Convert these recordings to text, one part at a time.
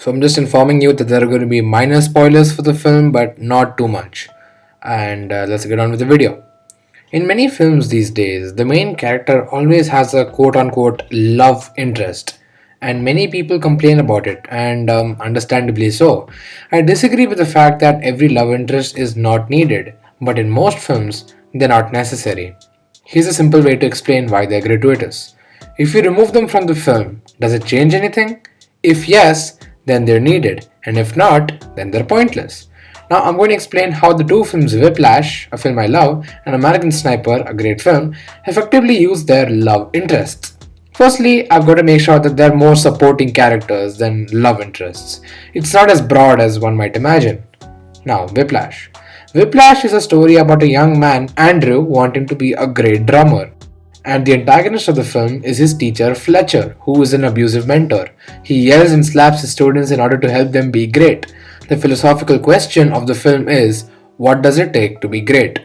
So I'm just informing you that there are going to be minor spoilers for the film, but not too much. And let's get on with the video. In many films these days, the main character always has a quote unquote love interest, and many people complain about it, and understandably so. I disagree with the fact that every love interest is not needed, but in most films, they're not necessary. Here's a simple way to explain why they're gratuitous. If you remove them from the film, does it change anything? If yes, then they're needed, and if not, then they're pointless. Now, I'm going to explain how the two films Whiplash, a film I love, and American Sniper, a great film, effectively use their love interests. Firstly, I've got to make sure that they're more supporting characters than love interests. It's not as broad as one might imagine. Now, Whiplash. Whiplash is a story about a young man, Andrew, wanting to be a great drummer. And the antagonist of the film is his teacher Fletcher, who is an abusive mentor. He yells and slaps his students in order to help them be great. The philosophical question of the film is, what does it take to be great?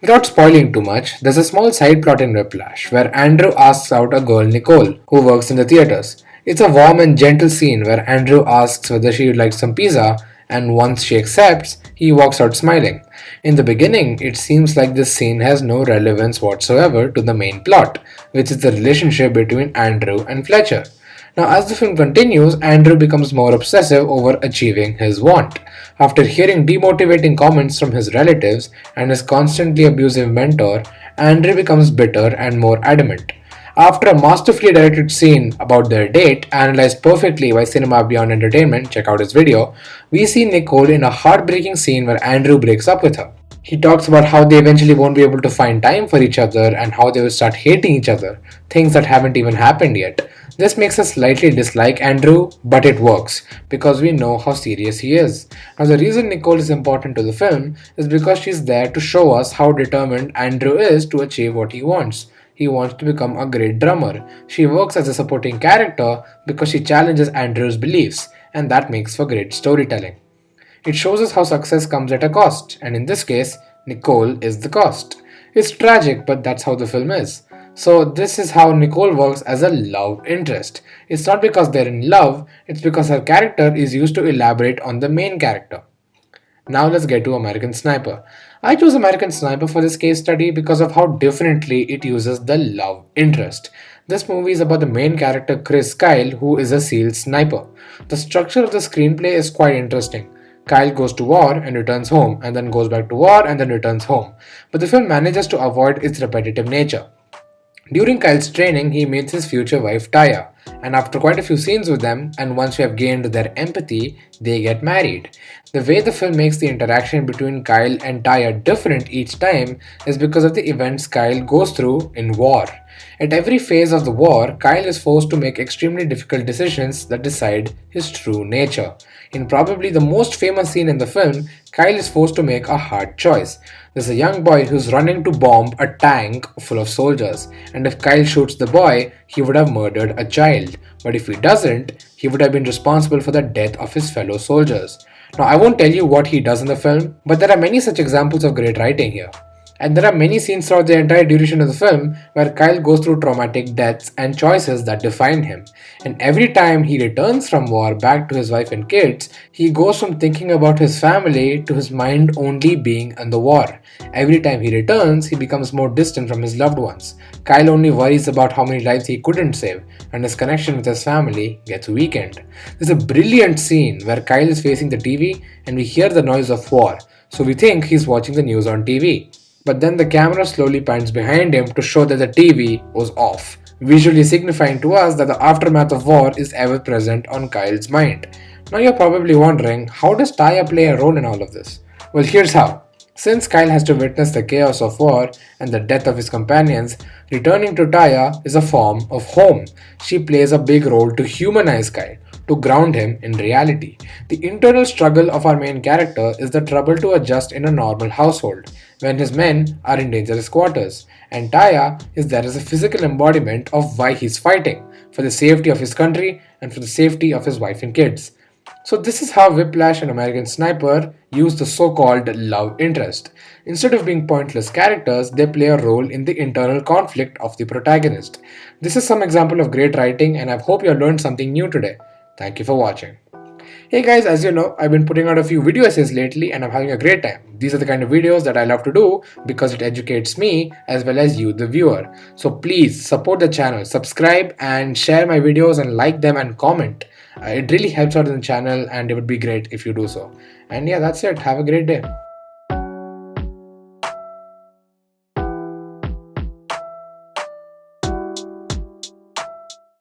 Without spoiling too much, there's a small side plot in Whiplash where Andrew asks out a girl Nicole, who works in the theaters. It's a warm and gentle scene where Andrew asks whether she would like some pizza, and once she accepts, he walks out smiling. In the beginning, it seems like this scene has no relevance whatsoever to the main plot, which is the relationship between Andrew and Fletcher. Now, as the film continues, Andrew becomes more obsessive over achieving his want. After hearing demotivating comments from his relatives and his constantly abusive mentor, Andrew becomes bitter and more adamant. After a masterfully directed scene about their date, analyzed perfectly by Cinema Beyond Entertainment, check out his video, we see Nicole in a heartbreaking scene where Andrew breaks up with her. He talks about how they eventually won't be able to find time for each other and how they will start hating each other, things that haven't even happened yet. This makes us slightly dislike Andrew, but it works because we know how serious he is. Now, the reason Nicole is important to the film is because she's there to show us how determined Andrew is to achieve what he wants. He wants to become a great drummer. She works as a supporting character because she challenges Andrew's beliefs, and that makes for great storytelling. It shows us how success comes at a cost, and in this case, Nicole is the cost. It's tragic, but that's how the film is. So, this is how Nicole works as a love interest. It's not because they're in love, it's because her character is used to elaborate on the main character. Now let's get to American Sniper. I chose American Sniper for this case study because of how differently it uses the love interest. This movie is about the main character Chris Kyle, who is a SEAL sniper. The structure of the screenplay is quite interesting. Kyle goes to war and returns home, and then goes back to war and then returns home. But the film manages to avoid its repetitive nature. During Kyle's training, he meets his future wife Taya, and after quite a few scenes with them, and once we have gained their empathy, they get married. The way the film makes the interaction between Kyle and Taya different each time is because of the events Kyle goes through in war. At every phase of the war, Kyle is forced to make extremely difficult decisions that decide his true nature. In probably the most famous scene in the film, Kyle is forced to make a hard choice. There's a young boy who's running to bomb a tank full of soldiers, and if Kyle shoots the boy, he would have murdered a child. But if he doesn't, he would have been responsible for the death of his fellow soldiers. Now, I won't tell you what he does in the film, but there are many such examples of great writing here. And there are many scenes throughout the entire duration of the film where Kyle goes through traumatic deaths and choices that define him. And every time he returns from war back to his wife and kids, he goes from thinking about his family to his mind only being in the war. Every time he returns, he becomes more distant from his loved ones. Kyle only worries about how many lives he couldn't save, and his connection with his family gets weakened. There's a brilliant scene where Kyle is facing the TV and we hear the noise of war, so we think he's watching the news on TV. But then the camera slowly pans behind him to show that the TV was off, visually signifying to us that the aftermath of war is ever present on Kyle's mind. Now you're probably wondering, how does Taya play a role in all of this? Well, here's how. Since Kyle has to witness the chaos of war and the death of his companions, returning to Taya is a form of home. She plays a big role to humanize Kyle, to ground him in reality. The internal struggle of our main character is the trouble to adjust in a normal household when his men are in dangerous quarters, and Taya is there as a physical embodiment of why he's fighting, for the safety of his country and for the safety of his wife and kids. So this is how Whiplash and American Sniper use the so-called love interest. Instead of being pointless characters, they play a role in the internal conflict of the protagonist. This is some example of great writing, and I hope you have learned something new today. Thank you for watching. Hey guys, as you know, I've been putting out a few video essays lately and I'm having a great time. These are the kind of videos that I love to do because it educates me as well as you, the viewer. So please support the channel, subscribe and share my videos and like them and comment. It really helps out in the channel and it would be great if you do so. And yeah, that's it. Have a great day.